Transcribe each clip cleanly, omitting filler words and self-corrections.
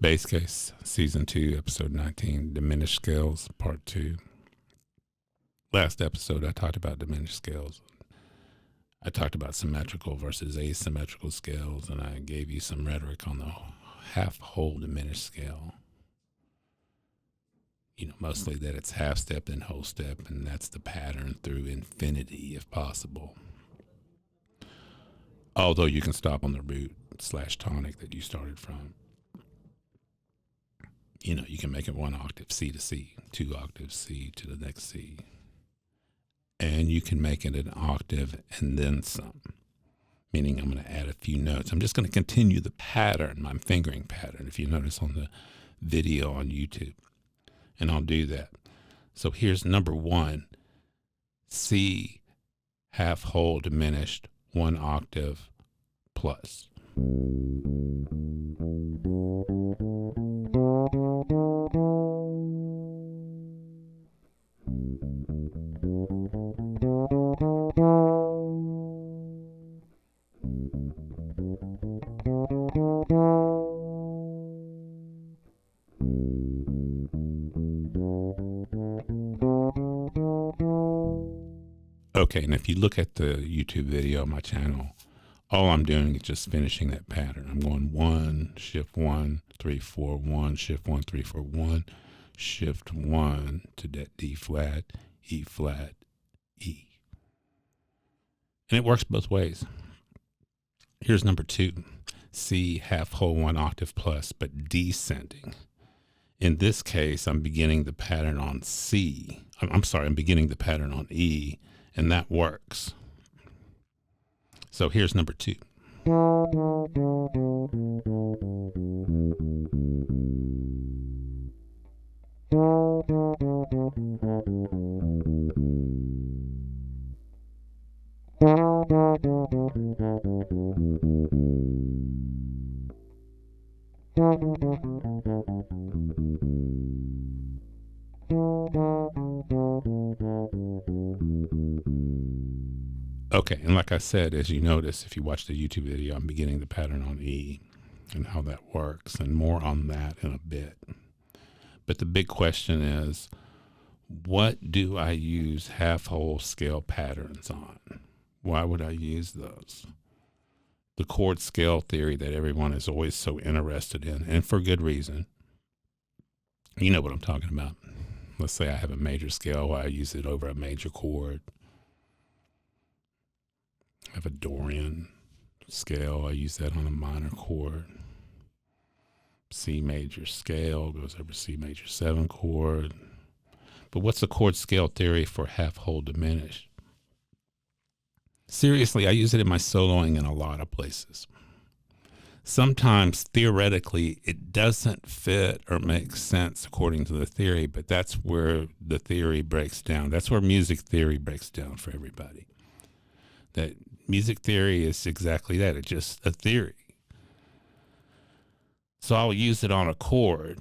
Bass Case, Season 2, Episode 19, Diminished Scales, Part 2. Last episode, I talked about diminished scales. I talked about symmetrical versus asymmetrical scales, and I gave you some rhetoric on the half-whole diminished scale. You know, mostly that it's half-step and whole step, and that's the pattern through infinity, if possible. Although you can stop on the root/tonic that you started from. You know, you can make it 1 octave C to C, 2 octaves C to the next C. And you can make it an octave and then some, meaning I'm going to add a few notes. I'm just going to continue the pattern, my fingering pattern, if you notice on the video on YouTube. And I'll do that. So here's number 1, C, half whole diminished, 1 octave plus. Okay, and if you look at the YouTube video on my channel, all I'm doing is just finishing that pattern. I'm going 1, shift 1, 3, 4, 1, shift 1, 3, 4, 1, shift 1 to that D flat, E flat, E. And it works both ways. Here's number 2, C, half whole 1 octave plus, but descending. In this case, I'm beginning the pattern on C. I'm beginning the pattern on E, and that works. So here's number 2. Okay, and like I said, as you notice, if you watch the YouTube video, I'm beginning the pattern on E and how that works, and more on that in a bit. But the big question is, what do I use half-whole scale patterns on? Why would I use those? The chord scale theory that everyone is always so interested in, and for good reason. You know what I'm talking about. Let's say I have a major scale, I use it over a major chord. I have a Dorian scale, I use that on a minor chord. C major scale goes over C major 7 chord. But what's the chord scale theory for half-whole diminished? Seriously, I use it in my soloing in a lot of places. Sometimes, theoretically, it doesn't fit or make sense according to the theory, but that's where the theory breaks down. That's where music theory breaks down for everybody. That music theory is exactly that. It's just a theory. So I'll use it on a chord,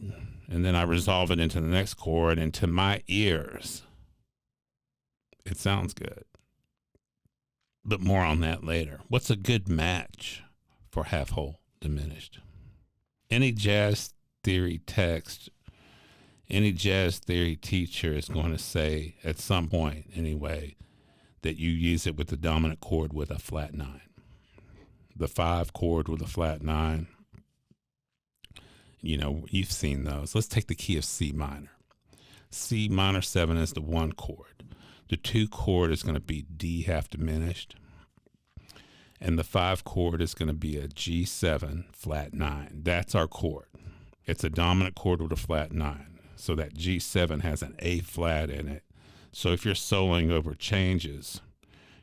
and then I resolve it into the next chord, and to my ears, it sounds good. But more on that later. What's a good match for half-whole diminished? Any jazz theory text, any jazz theory teacher is going to say, at some point anyway, that you use it with the dominant chord with a flat 9. The 5 chord with a flat 9. You know, you've seen those. Let's take the key of C minor. C minor 7 is the 1 chord. The 2 chord is going to be D half diminished. And the 5 chord is going to be a G7 flat 9. That's our chord. It's a dominant chord with a flat 9. So that G7 has an A flat in it. So if you're soloing over changes,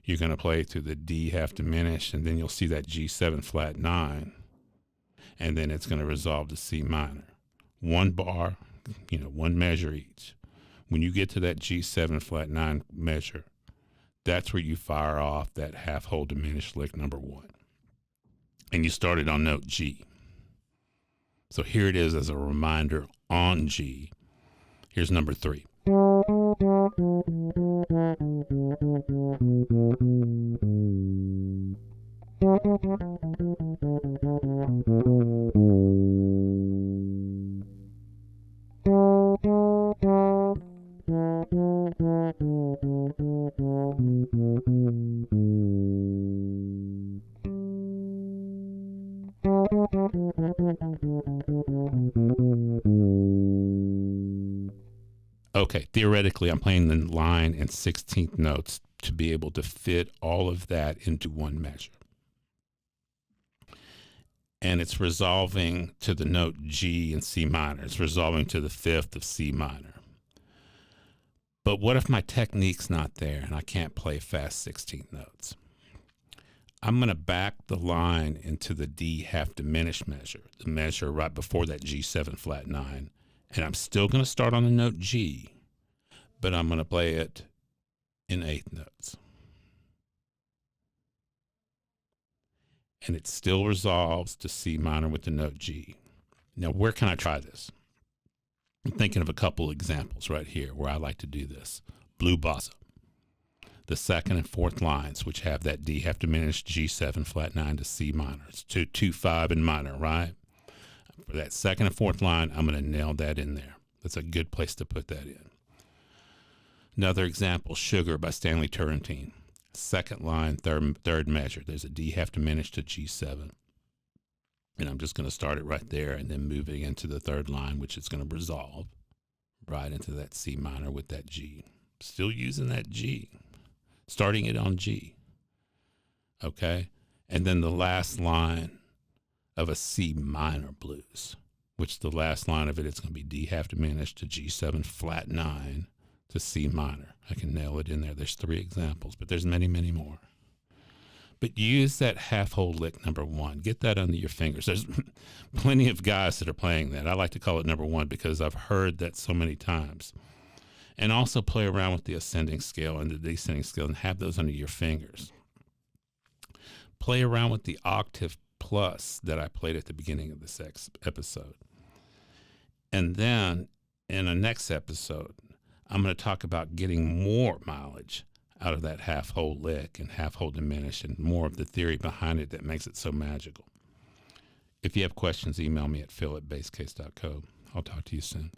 you're going to play through the D half diminished, and then you'll see that G7 flat 9. And then it's going to resolve to C minor. 1 bar, 1 measure each. When you get to that G7 flat 9 measure, that's where you fire off that half-whole diminished lick number 1. And you started on note G. So here it is as a reminder on G. Here's number 3. Okay, theoretically, I'm playing the line in 16th notes to be able to fit all of that into one measure. And it's resolving to the note G in C minor. It's resolving to the fifth of C minor. But what if my technique's not there and I can't play fast 16th notes? I'm going to back the line into the D half diminished measure, the measure right before that G7 flat 9. And I'm still going to start on the note G, but I'm going to play it in 8th notes. And it still resolves to C minor with the note G. Now, where can I try this? I'm thinking of a couple examples right here where I like to do this. Blue bossa. The second and fourth lines, which have that D half diminished G7 flat 9 to C minor. It's 2, 2, 5 in minor, right? For that second and fourth line, I'm going to nail that in there. That's a good place to put that in. Another example, Sugar by Stanley Turrentine. Second line, third measure. There's a D half diminished to G7. And I'm just going to start it right there and then moving into the third line, which is going to resolve right into that C minor with that G. Still using that G. Starting it on G. Okay? And then the last line of a C minor blues, which the last line of it is going to be D half diminished to G7 flat 9 to C minor. I can nail it in there. There's 3 examples, but there's many, many more. But use that half whole lick number 1. Get that under your fingers. There's plenty of guys that are playing that. I like to call it number 1 because I've heard that so many times. And also play around with the ascending scale and the descending scale and have those under your fingers. Play around with the octave plus that I played at the beginning of this episode. And then in the next episode, I'm going to talk about getting more mileage out of that half whole lick and half whole diminished and more of the theory behind it that makes it so magical. If you have questions, email me at phil@basscase.co. I'll talk to you soon.